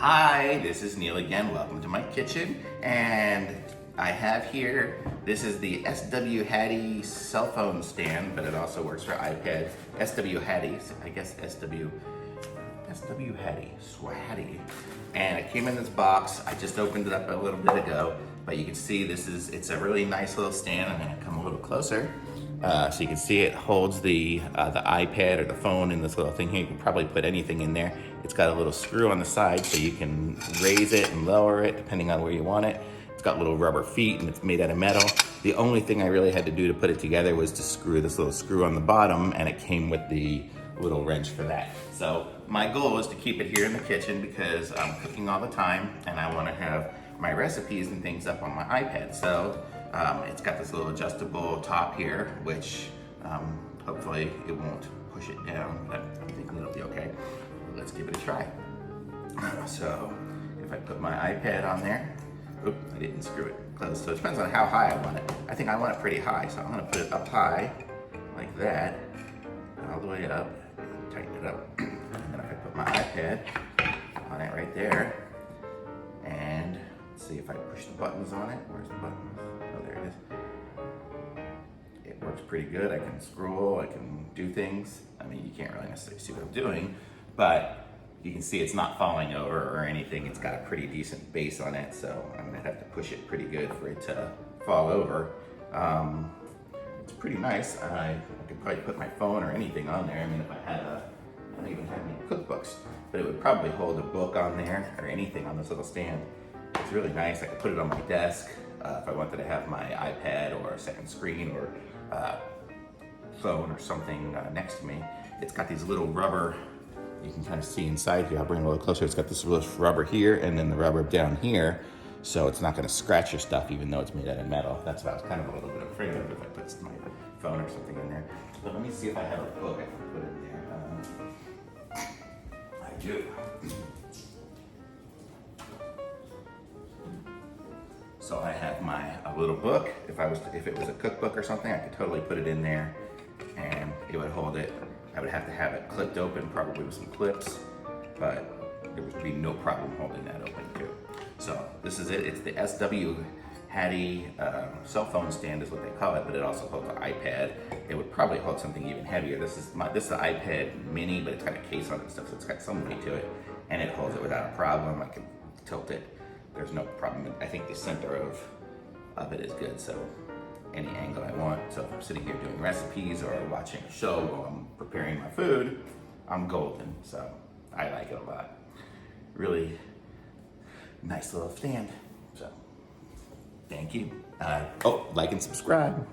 Hi, this is Neil again. Welcome to my kitchen. And I have here, this is the Swhatty cell phone stand, but it also works for iPad. Swhatty, I guess Swhatty, Swhatty. And it came in this box. I just opened it up a little bit ago, but you can see it's a really nice little stand. I'm gonna come a little closer. So you can see it holds the iPad or the phone in this little thing here. You can probably put anything in there. It's got a little screw on the side so you can raise it and lower it depending on where you want it. It's got little rubber feet and it's made out of metal. The only thing I really had to do to put it together was to screw this little screw on the bottom, and it came with the little wrench for that. So my goal is to keep it here in the kitchen because I'm cooking all the time and I want to have my recipes and things up on my iPad. So it's got this little adjustable top here, which hopefully it won't push it down, but I think it'll be okay. Let's give it a try. So if I put my iPad on there, oop, I didn't screw it close. So it depends on how high I want it. I think I want it pretty high, so I'm gonna put it up high like that, all the way up, tighten it up. And then if I put my iPad on it right there, and let's see if I push the buttons on it. Where's the buttons? Oh, there it is. It works pretty good. I can scroll, I can do things. I mean, you can't really necessarily see what I'm doing, but you can see it's not falling over or anything. It's got a pretty decent base on it, so I'm gonna have to push it pretty good for it to fall over. It's pretty nice. I could probably put my phone or anything on there. I mean, if I had I don't even have any cookbooks, but it would probably hold a book on there or anything on this little stand. It's really nice. I could put it on my desk if I wanted to have my iPad or a second screen or phone or something next to me. It's got these little rubber, you can kind of see inside here. I'll bring it a little closer. It's got this little rubber here and then the rubber down here, so it's not going to scratch your stuff even though it's made out of metal. That's what I was kind of a little bit afraid of if I put my phone or something in there. But let me see if I have a book I can put in there. I do. So I have a little book. If it was a cookbook or something, I could totally put it in there and it would hold it. I would have to have it clipped open, probably with some clips, but there would be no problem holding that open too. So this is it. It's the Swhatty cell phone stand is what they call it, but it also holds an iPad. It would probably hold something even heavier. This is the iPad mini, but it's got a case on it and stuff, so it's got some weight to it, and it holds it without a problem. I can tilt it. There's no problem. I think the center of it is good, so any angle I want. So if I'm sitting here doing recipes or watching a show while I'm preparing my food, I'm golden. So I like it a lot. Really nice little stand. So thank you. Like and subscribe.